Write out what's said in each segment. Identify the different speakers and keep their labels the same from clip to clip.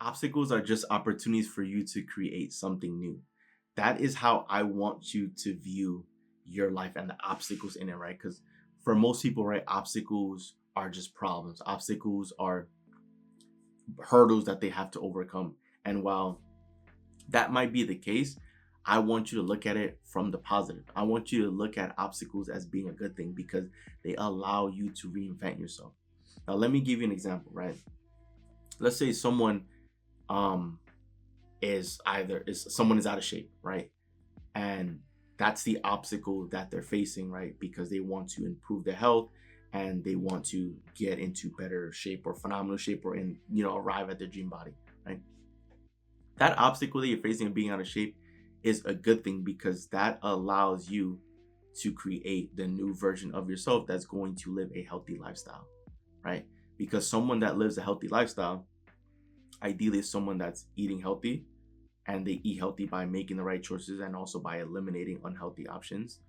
Speaker 1: Obstacles are just opportunities for you to create something new. That is how I want you to view your life and the obstacles in it, right? Because for most people, right, obstacles are just problems. Obstacles are hurdles that they have to overcome. And while that might be the case, I want you to look at it from the positive. I want you to look at obstacles as being a good thing because they allow you to reinvent yourself. Now, let me give you an example, right? Let's say um someone is out of shape, right? And that's the obstacle that they're facing, right? Because they want to improve their health and they want to get into better shape or phenomenal shape or arrive at their dream body, right? That obstacle that you're facing of being out of shape is a good thing because that allows you to create the new version of yourself that's going to live a healthy lifestyle, right? Because someone that lives a healthy lifestyle ideally is someone that's eating healthy, and they eat healthy by making the right choices and also by eliminating unhealthy options.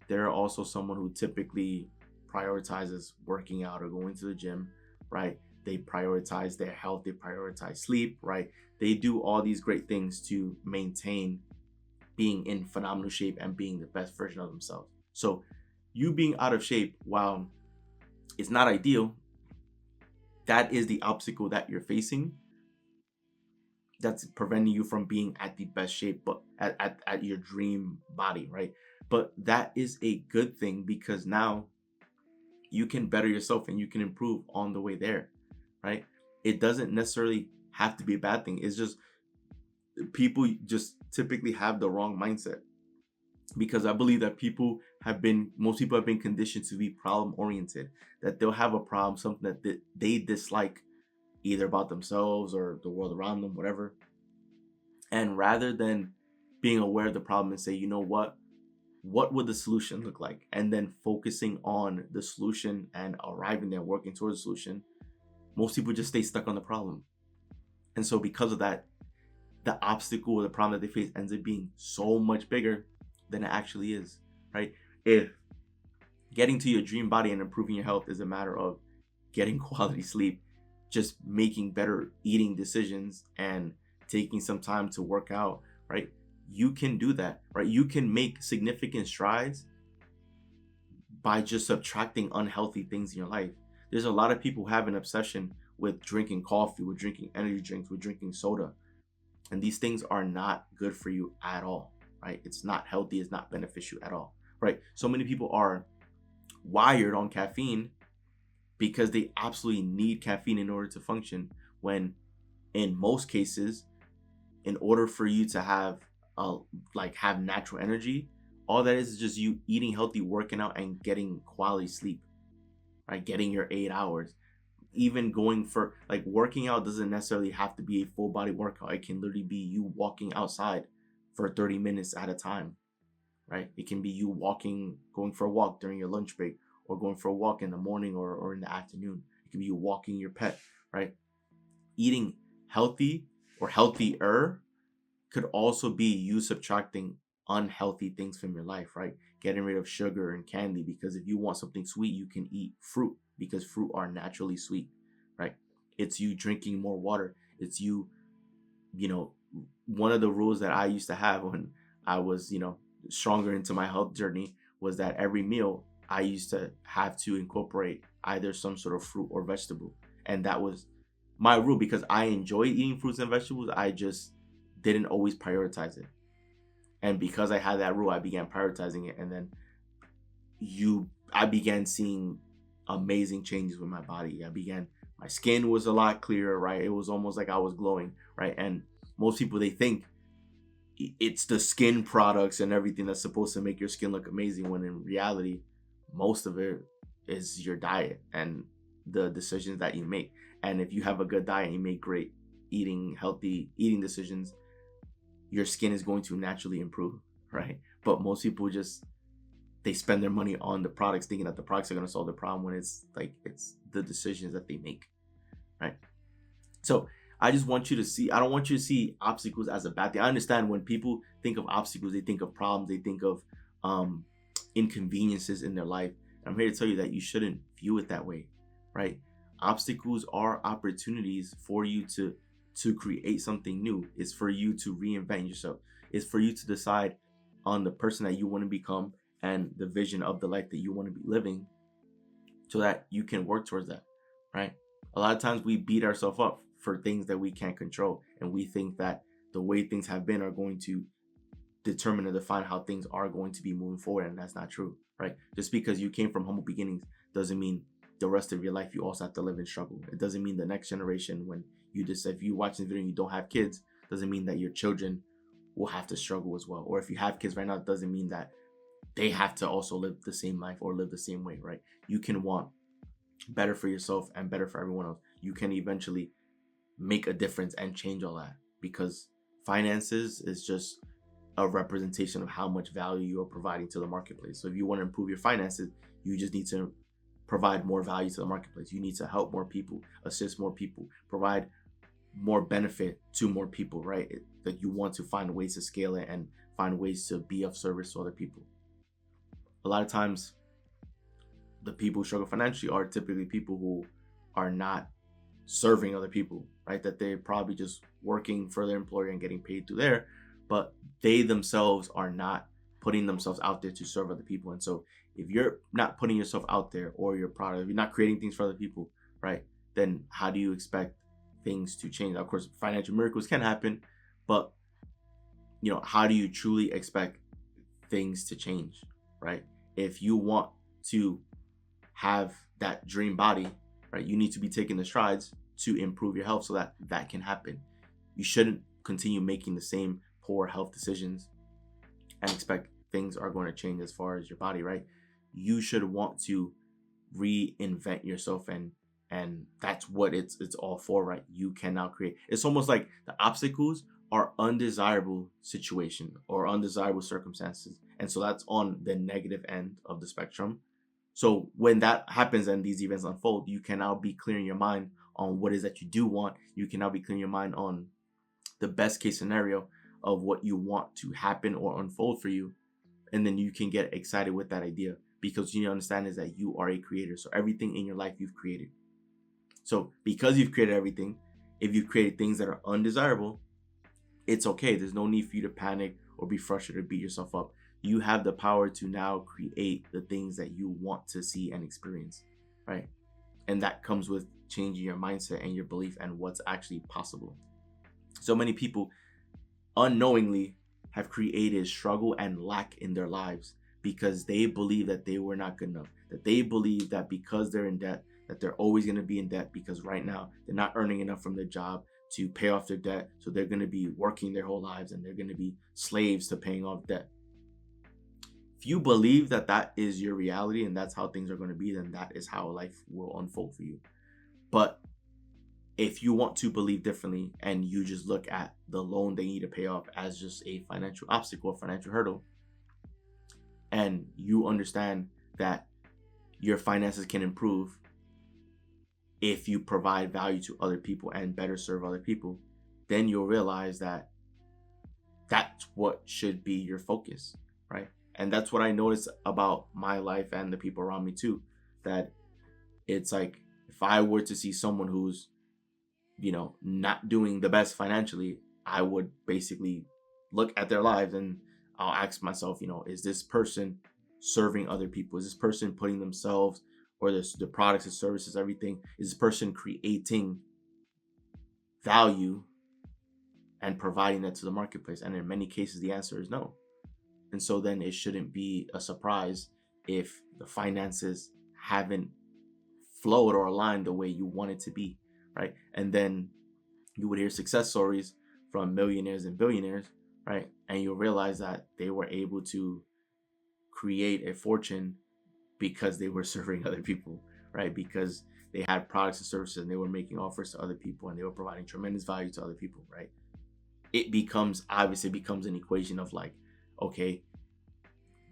Speaker 1: They're also someone who typically prioritizes working out or going to the gym, right? They prioritize their health, they prioritize sleep, right? They do all these great things to maintain being in phenomenal shape and being the best version of themselves. So, you being out of shape, while it's not ideal, that is the obstacle that you're facing that's preventing you from being at the best shape, but at your dream body, right? But that is a good thing because now you can better yourself and you can improve on the way there, right? It doesn't necessarily have to be a bad thing. It's just people just typically have the wrong mindset because I believe that most people have been conditioned to be problem oriented, that they'll have a problem, something that they dislike either about themselves or the world around them, whatever. And rather than being aware of the problem and say, you know what would the solution look like? And then focusing on the solution and arriving there, working towards the solution, most people just stay stuck on the problem. And so because of that, the obstacle or the problem that they face ends up being so much bigger than it actually is, right? If getting to your dream body and improving your health is a matter of getting quality sleep, just making better eating decisions and taking some time to work out, right? You can do that, right? You can make significant strides by just subtracting unhealthy things in your life. There's a lot of people who have an obsession with drinking coffee, with drinking energy drinks, with drinking soda. And these things are not good for you at all, right? It's not healthy, it's not beneficial at all, right? So many people are wired on caffeine because they absolutely need caffeine in order to function, when in most cases, in order for you to have natural energy, all that is just you eating healthy, working out, and getting quality sleep, right? Getting your 8 hours. Even going for like working out doesn't necessarily have to be a full body workout. It can literally be you walking outside for 30 minutes at a time, right? It can be you going for a walk during your lunch break, or going for a walk in the morning or in the afternoon. It can be you walking your pet, right? Eating healthy or healthier could also be you subtracting unhealthy things from your life, right? Getting rid of sugar and candy, because if you want something sweet, you can eat fruit because fruit are naturally sweet, right? It's you drinking more water. It's you know, one of the rules that I used to have when I was, stronger into my health journey was that every meal I used to have to incorporate either some sort of fruit or vegetable. And that was my rule because I enjoy eating fruits and vegetables. I just didn't always prioritize it. And because I had that rule, I began prioritizing it. And then I began seeing amazing changes with my body. My skin was a lot clearer, right? It was almost like I was glowing, right? And most people, they think it's the skin products and everything that's supposed to make your skin look amazing, when in reality, most of it is your diet and the decisions that you make. And if you have a good diet and you make great healthy eating decisions, your skin is going to naturally improve, right? But most people just they spend their money on the products thinking that the products are going to solve the problem, when it's the decisions that they make, right? So I just want you to see, I don't want you to see obstacles as a bad thing. I understand when people think of obstacles, they think of problems, they think of inconveniences in their life. And I'm here to tell you that you shouldn't view it that way, right? Obstacles are opportunities for you to to create something new. It's for you to reinvent yourself. It's for you to decide on the person that you want to become and the vision of the life that you want to be living, so that you can work towards that, right? A lot of times we beat ourselves up for things that we can't control, and we think that the way things have been are going to determine and define how things are going to be moving forward, and that's not true, right? Just because you came from humble beginnings doesn't mean the rest of your life you also have to live in struggle. It doesn't mean the next generation, when you just, if you watch this video and you don't have kids, doesn't mean that your children will have to struggle as well. Or if you have kids right now, it doesn't mean that they have to also live the same life or live the same way, right? You can want better for yourself and better for everyone else. You can eventually make a difference and change all that, because finances is just a representation of how much value you are providing to the marketplace. So if you want to improve your finances, you just need to provide more value to the marketplace. You need to help more people, assist more people, provide more benefit to more people, right? That you want to find ways to scale it and find ways to be of service to other people. A lot of times, the people who struggle financially are typically people who are not serving other people, right? That they're probably just working for their employer and getting paid through there, but they themselves are not putting themselves out there to serve other people. And so if you're not putting yourself out there, or your product, if you're not creating things for other people, right, then how do you expect things to change? Of course, financial miracles can happen, but how do you truly expect things to change, right? If you want to have that dream body, right, you need to be taking the strides to improve your health so that that can happen. You shouldn't continue making the same poor health decisions and expect things are going to change as far as your body, right? You should want to reinvent yourself, and that's what it's all for, right? You can now create. It's almost like the obstacles are undesirable situation or undesirable circumstances, and so that's on the negative end of the spectrum. So when that happens and these events unfold, you can now be clear in your mind on what it is that you do want. You can now be clear in your mind on the best case scenario of what you want to happen or unfold for you. And then you can get excited with that idea, because you understand is that you are a creator. So everything in your life you've created. So because you've created everything, if you've created things that are undesirable, it's okay. There's no need for you to panic or be frustrated or beat yourself up. You have the power to now create the things that you want to see and experience, right? And that comes with changing your mindset and your belief and what's actually possible. So many people unknowingly have created struggle and lack in their lives because they believe that they were not good enough, that they believe that because they're in debt, that they're always going to be in debt, because right now they're not earning enough from their job to pay off their debt. So they're going to be working their whole lives and they're going to be slaves to paying off debt. If you believe that that is your reality and that's how things are going to be, then that is how life will unfold for you. But if you want to believe differently and you just look at the loan they need to pay off as just a financial obstacle, a financial hurdle, and you understand that your finances can improve if you provide value to other people and better serve other people, then you'll realize that that's what should be your focus, right? And that's what I noticed about my life and the people around me too, that it's like, if I were to see someone who's, not doing the best financially, I would basically look at their lives and I'll ask myself, is this person serving other people? Is this person putting themselves or the products and services, everything, is this person creating value and providing that to the marketplace? And in many cases, the answer is no. And so then it shouldn't be a surprise if the finances haven't flowed or aligned the way you want it to be, right? And then you would hear success stories from millionaires and billionaires, right? And you'll realize that they were able to create a fortune because they were serving other people, right? Because they had products and services and they were making offers to other people and they were providing tremendous value to other people, right? It becomes an equation of like, okay,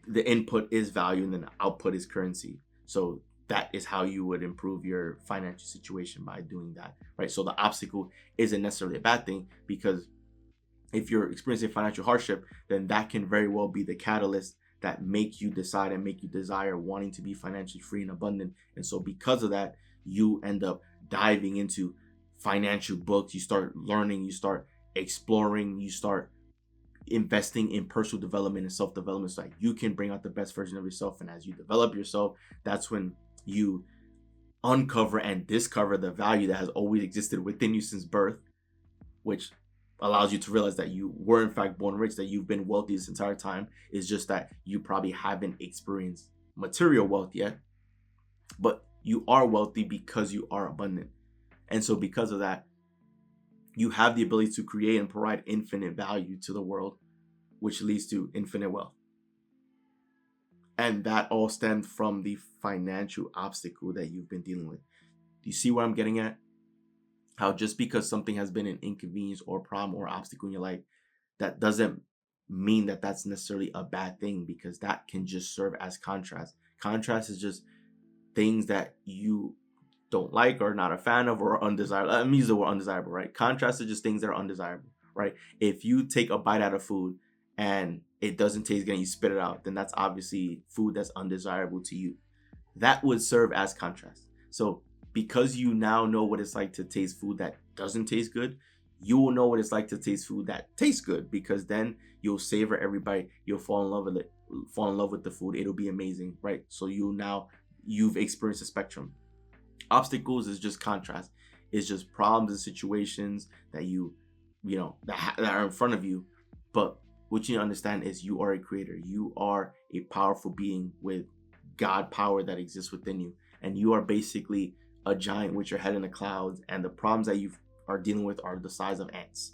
Speaker 1: the input is value and then the output is currency. So that is how you would improve your financial situation, by doing that, right? So the obstacle isn't necessarily a bad thing, because if you're experiencing financial hardship, then that can very well be the catalyst that make you decide and make you desire wanting to be financially free and abundant. And so because of that, you end up diving into financial books, you start learning, you start exploring, you start investing in personal development and self-development so that you can bring out the best version of yourself. And as you develop yourself, that's when you uncover and discover the value that has always existed within you since birth, which allows you to realize that you were in fact born rich, that you've been wealthy this entire time. It's just that you probably haven't experienced material wealth yet, but you are wealthy because you are abundant. And so because of that, you have the ability to create and provide infinite value to the world, which leads to infinite wealth. And that all stemmed from the financial obstacle that you've been dealing with. Do you see what I'm getting at? How just because something has been an inconvenience or problem or obstacle in your life, that doesn't mean that that's necessarily a bad thing, because that can just serve as contrast. Contrast is just things that you don't like or not a fan of or undesirable. Let me use the word undesirable, right? Contrast is just things that are undesirable, right? If you take a bite out of food and it doesn't taste good and you spit it out, then that's obviously food that's undesirable to you. That would serve as contrast. So because you now know what it's like to taste food that doesn't taste good, you will know what it's like to taste food that tastes good, because then you'll savor every bite. You'll fall in love with it, fall in love with the food. It'll be amazing, right? So you've experienced a spectrum. Obstacles is just contrast. It's just problems and situations that that are in front of you. But what you need to understand is you are a creator. You are a powerful being with God power that exists within you. And you are basically a giant with your head in the clouds. And the problems that you are dealing with are the size of ants.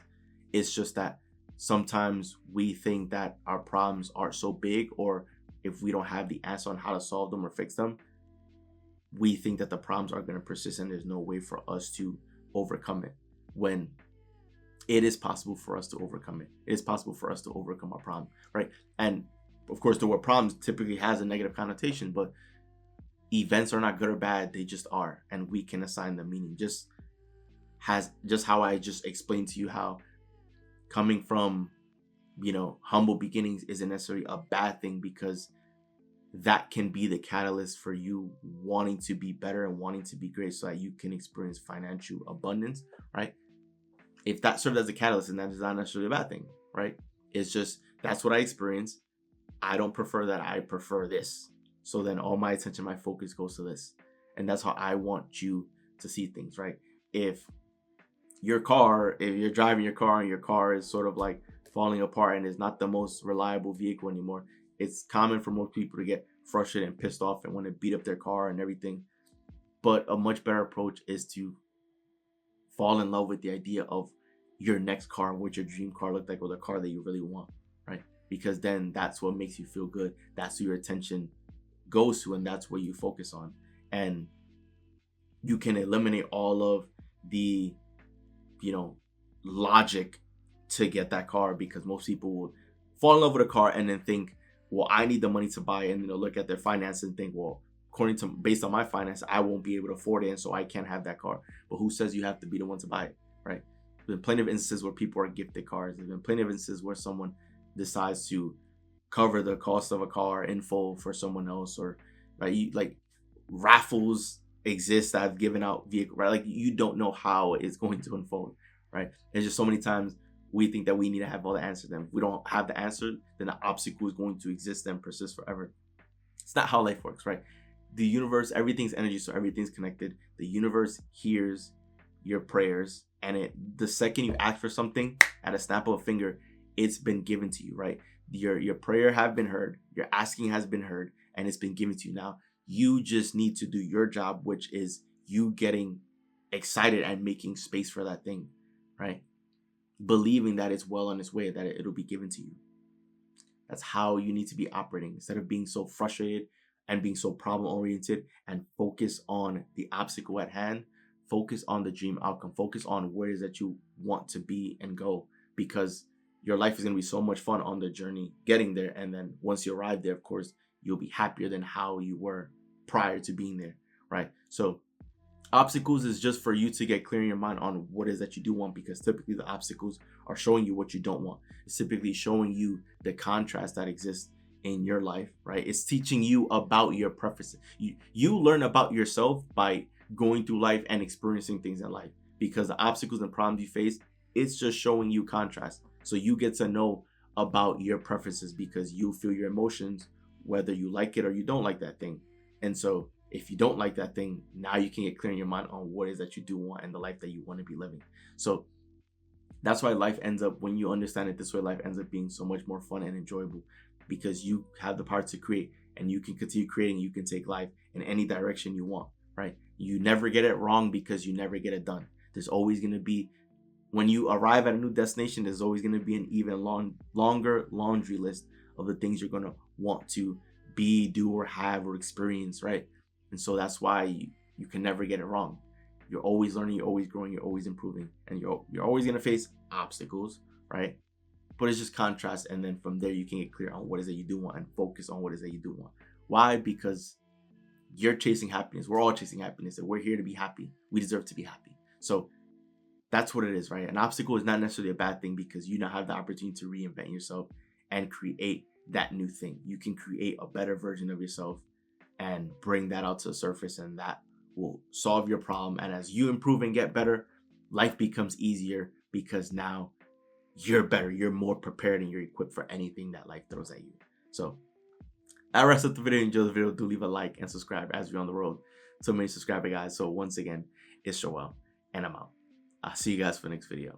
Speaker 1: It's just that sometimes we think that our problems are so big, or if we don't have the answer on how to solve them or fix them, we think that the problems are going to persist and there's no way for us to overcome it, when it is possible for us to overcome it. It is possible for us to overcome our problem, right? And of course, the word problems typically has a negative connotation, but events are not good or bad. They just are, and we can assign them meaning. Just how I just explained to you how coming from, humble beginnings isn't necessarily a bad thing, because that can be the catalyst for you wanting to be better and wanting to be great so that you can experience financial abundance, right? If that served as a catalyst, then that is not necessarily a bad thing, right? It's just, that's what I experienced. I don't prefer that. I prefer this. So then all my attention, my focus goes to this. And that's how I want you to see things, right? If you're driving your car and your car is sort of like falling apart and is not the most reliable vehicle anymore, it's common for most people to get frustrated and pissed off and want to beat up their car and everything. But a much better approach is to fall in love with the idea of your next car, what your dream car looked like, or the car that you really want, right? Because then that's what makes you feel good. That's who your attention goes to, and that's what you focus on. And you can eliminate all of the, logic to get that car, because most people will fall in love with a car and then think, well, I need the money to buy it, and they'll look at their finances and think, well, based on my finance, I won't be able to afford it, and so I can't have that car. But who says you have to be the one to buy it, right? There's been plenty of instances where people are gifted cars. There's been plenty of instances where someone decides to cover the cost of a car in full for someone else, or like raffles exist that have given out vehicle, right? Like, you don't know how it's going to unfold, right? There's just so many times we think that we need to have all the answers. And if we don't have the answer, then the obstacle is going to exist and persist forever. It's not how life works, right? The universe, everything's energy, so everything's connected. The universe hears your prayers, and the second you ask for something, at a snap of a finger, it's been given to you, right? Your prayer have been heard, your asking has been heard, and it's been given to you. Now you just need to do your job, which is you getting excited and making space for that thing, right? Believing that it's well on its way, that it'll be given to you. That's how you need to be operating, instead of being so frustrated and being so problem oriented, and focus on the obstacle at hand. Focus on the dream outcome. Focus on where it is that you want to be and go, because your life is going to be so much fun on the journey getting there. And then once you arrive there, of course, you'll be happier than how you were prior to being there, right? So obstacles is just for you to get clear in your mind on what it is that you do want, because typically the obstacles are showing you what you don't want. It's typically showing you the contrast that exists in your life, right? It's teaching you about your preferences. You learn about yourself by going through life and experiencing things in life. because the obstacles and problems you face, it's just showing you contrast. So you get to know about your preferences because you feel your emotions, whether you like it or you don't like that thing. And so if you don't like that thing, now you can get clear in your mind on what it is that you do want and the life that you want to be living. So that's why life ends up, when you understand it this way, life ends up being so much more fun and enjoyable because you have the power to create and you can continue creating. You can take life in any direction you want, right? You never get it wrong because you never get it done. There's always going to be, when you arrive at a new destination, there's always going to be an even longer laundry list of the things you're going to want to be, do, or have, or experience, right? And so that's why you can never get it wrong. You're always learning, you're always growing, you're always improving, and you're always going to face obstacles, right? But it's just contrast, and then from there you can get clear on what is it you do want and focus on what is it you do want. Why? Because you're chasing happiness. We're all chasing happiness, and we're here to be happy. We deserve to be happy. So that's what it is, right? An obstacle is not necessarily a bad thing because you now have the opportunity to reinvent yourself and create that new thing. You can create a better version of yourself and bring that out to the surface, and that will solve your problem. And as you improve and get better, life becomes easier because now you're better, you're more prepared, and you're equipped for anything that life throws at you. So that wraps up the video. Enjoy the video. Do leave a like and subscribe as we're on the road to many subscriber guys. So once again, it's Joel, and I'm out. I'll see you guys for the next video.